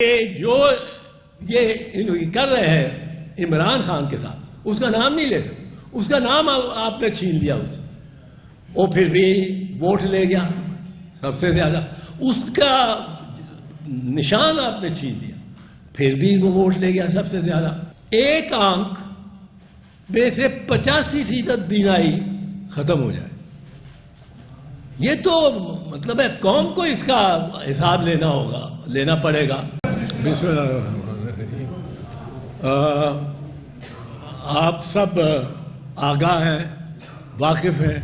جو یہ کر رہے ہیں عمران خان کے ساتھ، اس کا نام نہیں لے سکتے، اس کا نام آپ نے چھین لیا اس سے، وہ پھر بھی ووٹ لے گیا سب سے زیادہ، اس کا نشان آپ نے چھین لیا، پھر بھی وہ ووٹ لے گیا سب سے زیادہ۔ ایک آنکھ میں سے 85% بینائی ختم ہو جائے، یہ تو مطلب ہے قوم کو اس کا حساب لینا پڑے گا۔ بسم اللہ الرحمن الرحیم۔ آپ سب آگاہ ہیں، واقف ہیں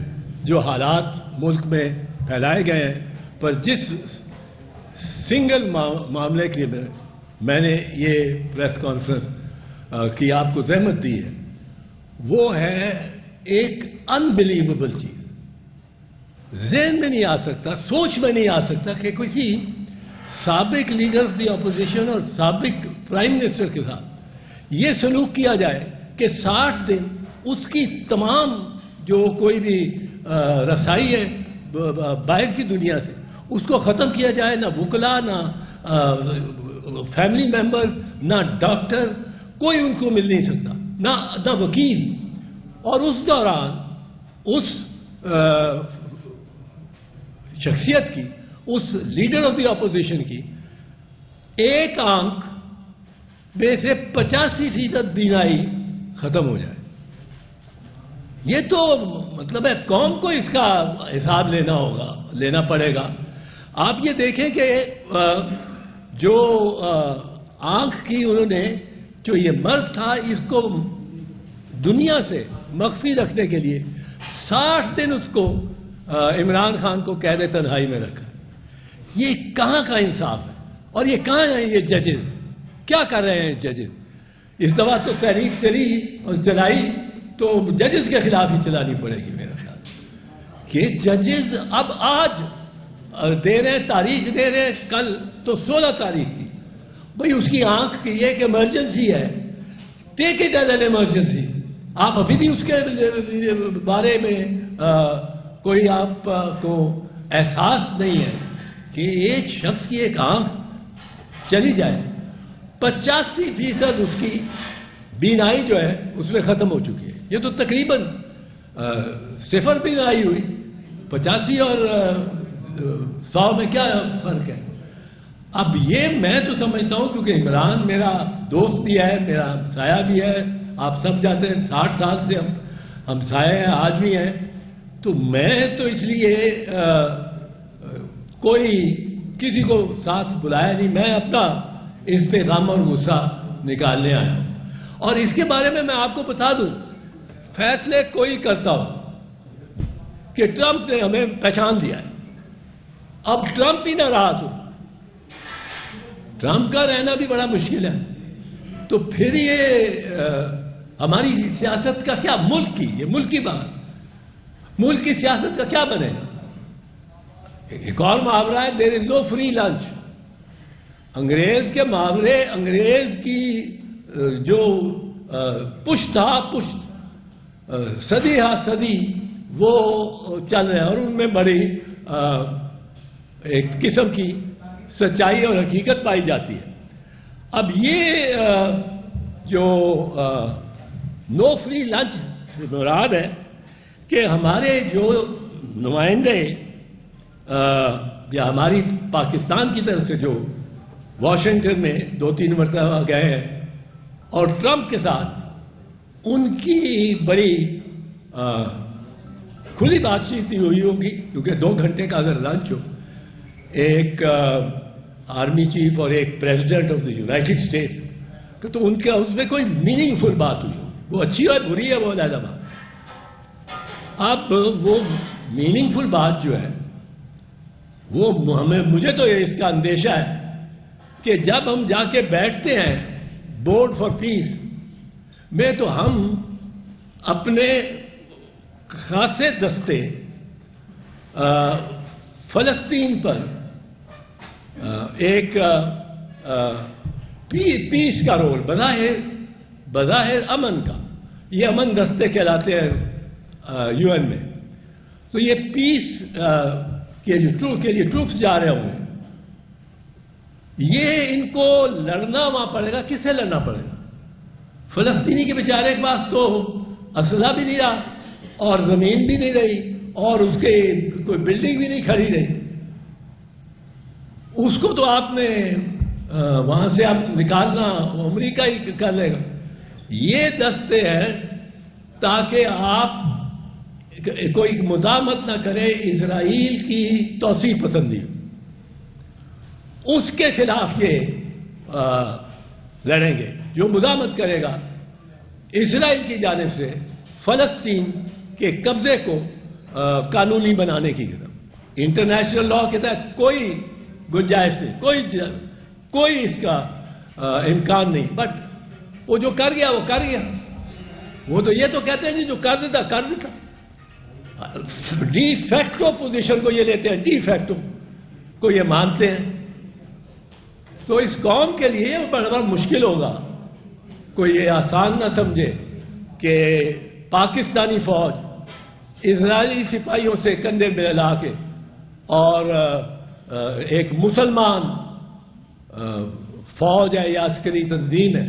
جو حالات ملک میں پھیلائے گئے ہیں، پر جس سنگل معاملے کے لیے میں نے یہ پریس کانفرنس کی آپ کو زحمت دی ہے، وہ ہے ایک انبلیویبل چیز، ذہن میں نہیں آ سکتا، سوچ میں نہیں آ سکتا کہ کسی سابق لیڈر دی اپوزیشن اور سابق پرائم منسٹر کے ساتھ یہ سلوک کیا جائے کہ 60 دن اس کی تمام جو کوئی بھی رسائی ہے باہر کی دنیا سے اس کو ختم کیا جائے، نہ وکلا، نہ فیملی ممبر، نہ ڈاکٹر، کوئی ان کو مل نہیں سکتا، نہ وکیل۔ اور اس دوران اس شخصیت کی، اس لیڈر آف دی اپوزیشن کی ایک آنکھ میں سے 85% بینائی ختم ہو جائے، یہ تو مطلب ہے قوم کو اس کا حساب لینا پڑے گا۔ آپ یہ دیکھیں کہ جو آنکھ کی انہوں نے، جو یہ مرض تھا، اس کو دنیا سے مخفی رکھنے کے لیے 60 دن اس کو عمران خان کو قید تنہائی میں رکھا۔ یہ کہاں کا انصاف ہے؟ اور یہ کہاں ہیں یہ ججز؟ کیا کر رہے ہیں ججز؟ اس دفعہ تو تحریک چلی اور چلائی تو ججز کے خلاف ہی چلانی پڑے گی میرا خیال کہ ججز اب آج دے رہے ہیں، تاریخ دے رہے ہیں، کل تو 16 تاریخ تھی، بھئی اس کی آنکھ کی یہ کہ ایمرجنسی ہے، take it as an emergency. آپ ابھی بھی اس کے بارے میں کوئی آپ کو احساس نہیں ہے کہ ایک شخص کی ایک آنکھ چلی جائے، 85% اس کی بینائی جو ہے اس میں ختم ہو چکی ہے۔ یہ تو تقریباً 0 بینائی ہوئی، 85 اور 100 میں کیا فرق ہے؟ اب یہ میں تو سمجھتا ہوں، کیونکہ عمران میرا دوست بھی ہے، میرا ہمسایہ بھی ہے، آپ سب جانتے ہیں 60 سال سے ہم ہمسایہ ہیں، آج بھی ہیں، تو میں تو اس لیے کوئی کسی کو ساتھ بلایا نہیں، میں اپنا اس پہ غم اور غصہ نکالنے آیا ہوں۔ اور اس کے بارے میں آپ کو بتا دوں، فیصلے کوئی کرتا ہو کہ ٹرمپ نے ہمیں پہچان دیا ہے، اب ٹرمپ ہی نہ رہا تو ٹرمپ کا رہنا بھی بڑا مشکل ہے، تو پھر یہ ہماری سیاست کا کیا، یہ ملک کی بات، ملک کی سیاست کا کیا بنے گا؟ ایک اور محاورہ ہے، دیر از نو فری لنچ۔ انگریز کے محاورے، انگریز کی جو پشت صدی ہا صدی وہ چل رہے ہیں، اور ان میں بڑی ایک قسم کی سچائی اور حقیقت پائی جاتی ہے۔ اب یہ جو نو فری لنچ سے مراد ہے کہ ہمارے جو نمائندے یا ہماری پاکستان کی طرف سے جو واشنگٹن میں 2-3 مرتبہ گئے ہیں، اور ٹرمپ کے ساتھ ان کی بڑی کھلی بات چیت ہوئی ہوگی، کیونکہ 2 گھنٹے کا اگر لنچ ہو، ایک آرمی چیف اور ایک president of the United States, تو ان کے اس میں کوئی میننگ فل بات ہوئی، وہ اچھی اور بری ہے، وہ علیحدہ بات۔ اب وہ میننگ فل بات جو ہے وہ مجھے تو اس کا اندیشہ ہے کہ جب ہم جا کے بیٹھتے ہیں بورڈ فار پیس میں، تو ہم اپنے خاصے دستے فلسطین پر ایک پیس کا رول، بظاہر امن کا، یہ امن دستے کہلاتے ہیں UN میں، تو یہ پیس کے لیے ٹروپس جا رہے ہوں گے، یہ ان کو لڑنا وہاں پڑے گا. کس سے لڑنا پڑے گا؟ فلسطینی کے بیچارے کے پاس تو اسلحہ بھی نہیں رہا اور زمین بھی نہیں رہی اور اس کے کوئی بلڈنگ بھی نہیں کھڑی رہی. اس کو تو آپ نے وہاں سے آپ نکالنا امریکہ ہی کر لے گا. یہ دستے ہیں تاکہ آپ کوئی مزاحمت نہ کرے اسرائیل کی توسیع پسندی، اس کے خلاف یہ لڑیں گے. جو مزاحمت کرے گا اسرائیل کی جانب سے فلسطین کے قبضے کو قانونی بنانے کی طرف. انٹرنیشنل لا کے تحت کوئی گنجائش نہیں، کوئی اس کا امکان نہیں. بٹ وہ جو کر گیا وہ کر گیا. وہ تو یہ تو کہتے ہیں جی جو کر دیتا کر دیتا. ڈی فیکٹو پوزیشن کو یہ لیتے ہیں، ڈی فیکٹو کو یہ مانتے ہیں. تو اس قوم کے لیے بڑا مشکل ہوگا. کوئی یہ آسان نہ سمجھے کہ پاکستانی فوج اسرائیلی سپاہیوں سے کندھے میں لا کے اور ایک مسلمان فوج ہے یا عسکری تنظیم ہے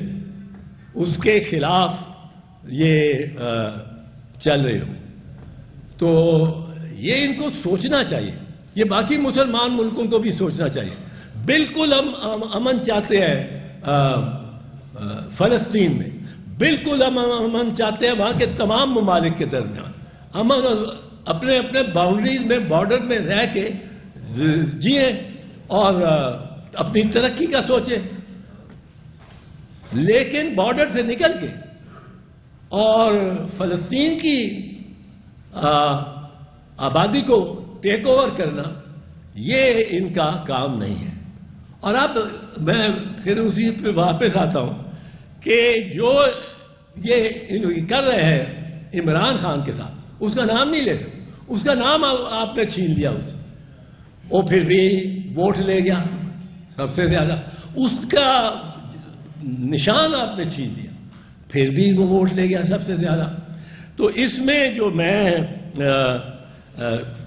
اس کے خلاف یہ چل رہے ہو. تو یہ ان کو سوچنا چاہیے. یہ باقی مسلمان ملکوں کو بھی سوچنا چاہیے. بالکل ہم امن چاہتے ہیں فلسطین میں، بالکل ہم امن چاہتے ہیں وہاں کے تمام ممالک کے درمیان. امن اپنے اپنے باؤنڈریز میں، بارڈر میں رہ کے جئیں اور اپنی ترقی کا سوچیں. لیکن بارڈر سے نکل کے اور فلسطین کی آبادی کو ٹیک اوور کرنا یہ ان کا کام نہیں ہے. اور اب میں پھر اسی پہ واپس آتا ہوں کہ جو یہ کر رہے ہیں عمران خان کے ساتھ، اس کا نام نہیں لے سکتے. اس کا نام آپ نے چھین لیا اس سے. وہ پھر بھی ووٹ لے گیا سب سے زیادہ. اس کا نشان آپ نے چھین لیا، پھر بھی وہ ووٹ لے گیا سب سے زیادہ. تو اس میں جو میں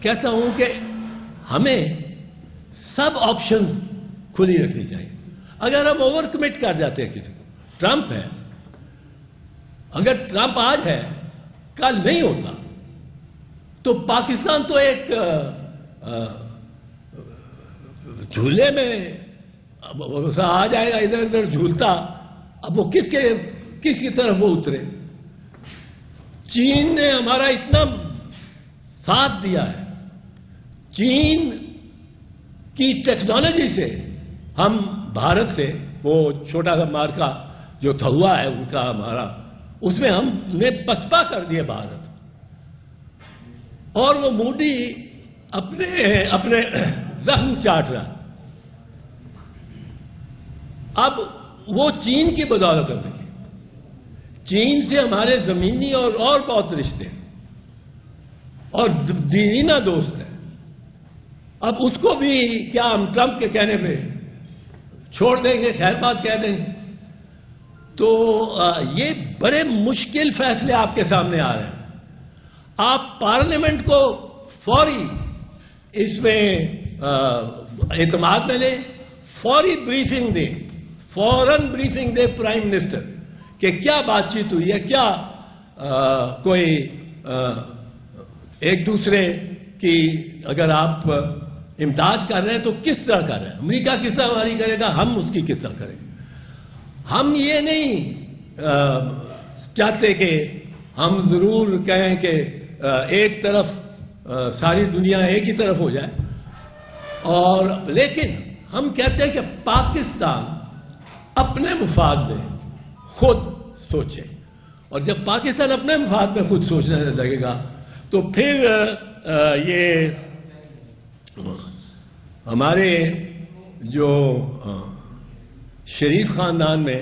کہتا ہوں کہ ہمیں سب آپشن کھلی رکھنی چاہیے. اگر ہم اوور کمٹ کر جاتے ہیں کسی کو، ٹرمپ ہے، اگر ٹرمپ آج ہے کل نہیں ہوتا تو پاکستان تو ایک جھولے میں آ جائے گا، ادھر ادھر جھولتا. اب وہ کس کی طرف وہ اترے. چین نے ہمارا اتنا ساتھ دیا ہے. چین کی ٹیکنالوجی سے ہم بھارت سے وہ چھوٹا سا مارکا جو ہوا ہے ان کا ہمارا، اس میں ہم نے پسپا کر دیا بھارت. اور وہ مودی اپنے زخم چاٹ رہا. اب وہ چین کی بدولت ہے. چین سے ہمارے زمینی اور بہت رشتے ہیں اور دیرینہ دوست ہیں. اب اس کو بھی کیا ہم ٹرمپ کے کہنے پہ چھوڑ دیں گے، خیر بات کہہ دیں گے؟ تو یہ بڑے مشکل فیصلے آپ کے سامنے آ رہے ہیں. آپ پارلیمنٹ کو فوری اس میں اعتماد میں لیں، فوری بریفنگ دیں، فوراً بریفنگ دے پرائم منسٹر کہ کیا بات چیت ہوئی ہے، کیا کوئی ایک دوسرے کی اگر آپ امداد کر رہے ہیں تو کس طرح کر رہے ہیں. امریکہ کس طرح ہماری کرے گا، ہم اس کی کس طرح کریں گے. ہم یہ نہیں چاہتے کہ ہم ضرور کہیں کہ ایک طرف ساری دنیا ایک ہی طرف ہو جائے، اور لیکن ہم کہتے ہیں کہ پاکستان اپنے مفاد میں خود سوچے. اور جب پاکستان اپنے مفاد میں خود سوچنے لگے گا تو پھر یہ ہمارے جو شریف خاندان میں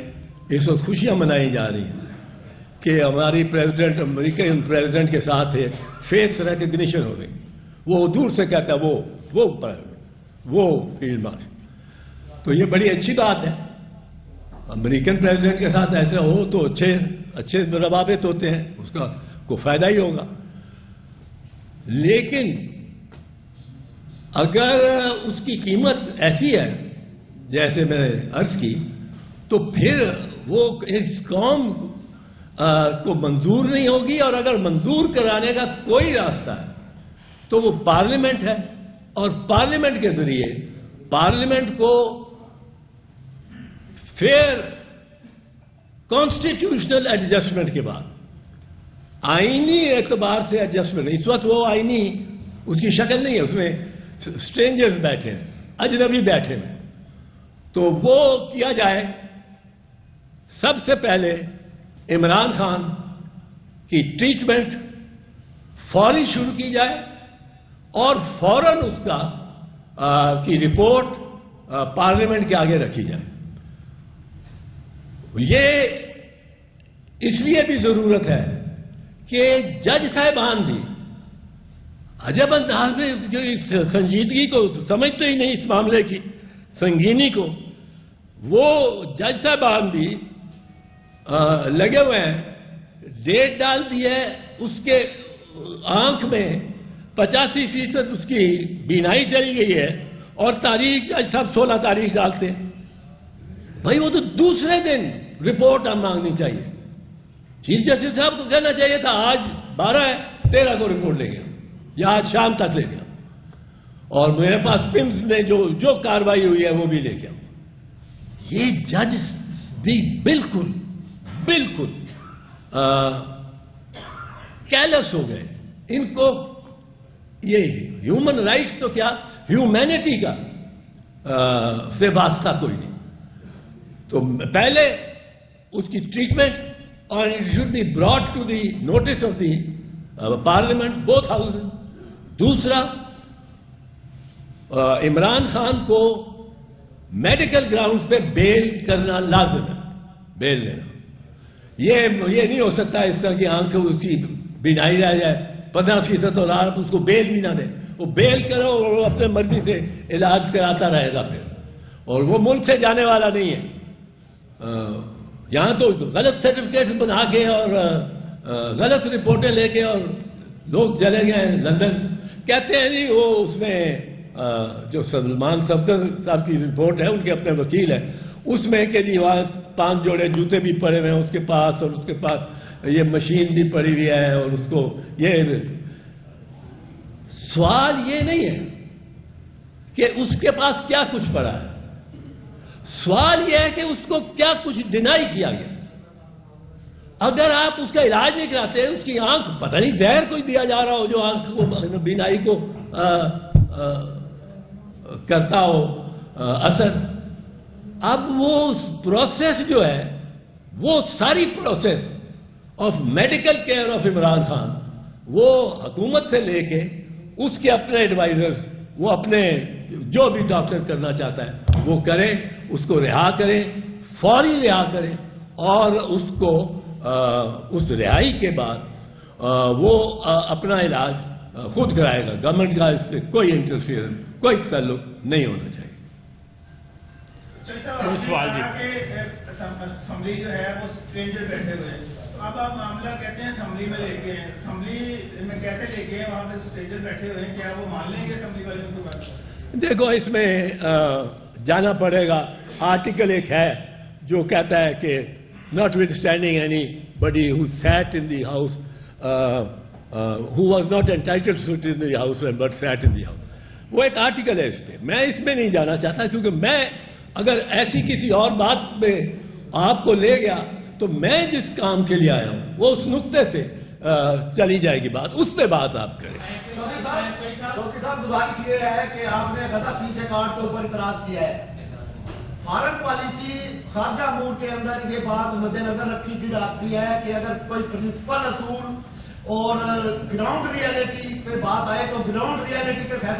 اس وقت خوشیاں منائی جا رہی ہیں کہ ہماری پریزیڈنٹ امریکن پریزیڈنٹ کے ساتھ فیس ریکگنیشن ہو گئی. وہ دور سے کہتا ہے وہ فیلڈ مارشل. تو یہ بڑی اچھی بات ہے. امریکن پریزیڈنٹ کے ساتھ ایسا ہو تو اچھے روابط ہوتے ہیں، اس کا کو فائدہ ہی ہوگا. لیکن اگر اس کی قیمت ایسی ہے جیسے میں نے عرض کی، تو پھر وہ اس قوم کو منظور نہیں ہوگی، اور اگر منظور کرانے کا کوئی راستہ ہے تو وہ پارلیمنٹ ہے، اور پارلیمنٹ کے ذریعے پارلیمنٹ کو فیئر کانسٹیٹیوشنل ایڈجسٹمنٹ کے بعد آئینی اعتبار سے ایڈجسٹمنٹ، اس وقت وہ آئینی اس کی شکل نہیں ہے، اس میں اسٹرینجرز بیٹھے ہیں، اجنبی بیٹھے ہیں، تو وہ کیا جائے۔ سب سے پہلے عمران خان کی ٹریٹمنٹ فوری شروع کی جائے، اور فوراً اس کا کی رپورٹ پارلیمنٹ کے آگے رکھی جائے۔ یہ اس لیے بھی ضرورت ہے کہ جج صاحبان بھی عجب انداز میں جو اس سنجیدگی کو سمجھتے ہی نہیں، اس معاملے کی سنگینی کو، وہ جج صاحبان بھی لگے ہوئے ہیں، ڈیٹ ڈال دی ہے، اس کے آنکھ میں 85% اس کی بینائی چلی گئی ہے، اور تاریخ جج صاحب 16 تاریخ ڈالتے ہیں۔ بھائی وہ تو دوسرے دن رپورٹ ہم مانگنی چاہیے۔ چیف جسٹس صاحب کو کہنا چاہیے تھا آج 12 ہے، 13 کو رپورٹ لے گیا، یا آج شام تک لے گیا، اور میرے پاس پمز میں جو کاروائی ہوئی ہے وہ بھی لے گیا۔ یہ جج بھی بالکل کیلس ہو گئے، ان کو یہ ہیومن رائٹس تو کیا، ہیومینٹی کا سے واسطہ کوئی نہیں۔ تو پہلے اس کی ٹریٹمنٹ، اور it should be brought to the notice of the parliament both houses. دوسرا، عمران خان کو میڈیکل گراؤنڈز پہ بیل کرنا لازم ہے، بیل لینا۔ یہ نہیں ہو سکتا اس طرح کی آنکھ اس کی بینائی رہ جائے 15%، اور آپ اس کو بیل بھی نہ دیں۔ وہ بیل کرو اور وہ اپنے مرضی سے علاج کراتا رہے گا پھر، اور وہ ملک سے جانے والا نہیں ہے۔ یہاں تو غلط سرٹیفکیٹ بنا کے اور غلط رپورٹیں لے کے اور لوگ چلے گئے ہیں لندن، کہتے ہیں جی وہ اس میں جو سلمان صفدر صاحب کی رپورٹ ہے، ان کے اپنے وکیل ہیں، اس میں کہ جی وہاں 5 جوڑے جوتے بھی پڑے ہوئے ہیں اس کے پاس، اور اس کے پاس یہ مشین بھی پڑی ہوئی ہے، اور اس کو یہ سوال یہ نہیں ہے کہ اس کے پاس کیا کچھ پڑا ہے، سوال یہ ہے کہ اس کو کیا کچھ ڈینائی کیا گیا۔ اگر آپ اس کا علاج نہیں کراتے، اس کی آنکھ پتہ نہیں زہر کوئی دیا جا رہا ہو جو آنکھ کو بینائی کو کرتا ہو اثر، اب وہ پروسیس جو ہے، وہ ساری process of medical care of Imran Khan, وہ حکومت سے لے کے اس کے اپنے ایڈوائزرز، وہ اپنے جو بھی ڈاکٹر کرنا چاہتا ہے وہ کرے، اس کو رہا کرے، فوری رہا کرے، اور اس کو اس رہائی کے بعد وہ اپنا علاج خود کرائے گا۔ گورنمنٹ کا اس سے کوئی انٹرفیئرنس، کوئی تعلق نہیں ہونا چاہیے۔ اسمبلی جو ہے وہ اسٹرینجر بیٹھے ہوئے ہیں، تو اب آپ معاملہ کہتے ہیں اسمبلی میں لے کے ہیں، اسمبلی میں کیسے لے کے ہیں، وہاں پہ اسٹرینجر بیٹھے ہوئے ہیں، کیا وہ مان لیں گے اسمبلی والوں کی بات؟ دیکھو اس میں جانا پڑے گا، آرٹیکل ایک ہے جو کہتا ہے کہ notwithstanding anybody who sat in the house who was not entitled to sit in the house but sat in the house, وہ ایک آرٹیکل ہے اس پہ۔ میں اس میں نہیں جانا چاہتا، کیونکہ میں اگر ایسی کسی اور بات پہ آپ کو لے گیا تو میں جس کام کے لیے آیا ہوں وہ اس نقطے سے چلی جائے گی بات، اس پہ بات آپ کریں۔ چوکسی صاحب گزارش یہ ہے کہ آپ نے غزہ پیچھے کاٹ کے اوپر اعتراض کیا ہے، فارن پالیسی خارجہ امور کے اندر یہ بات مد نظر رکھی کی جاتی ہے کہ اگر کوئی پرنسپل اصول اور گراؤنڈ ریئلٹی پہ بات آئے تو گراؤنڈ ریئلٹی کے فیصلے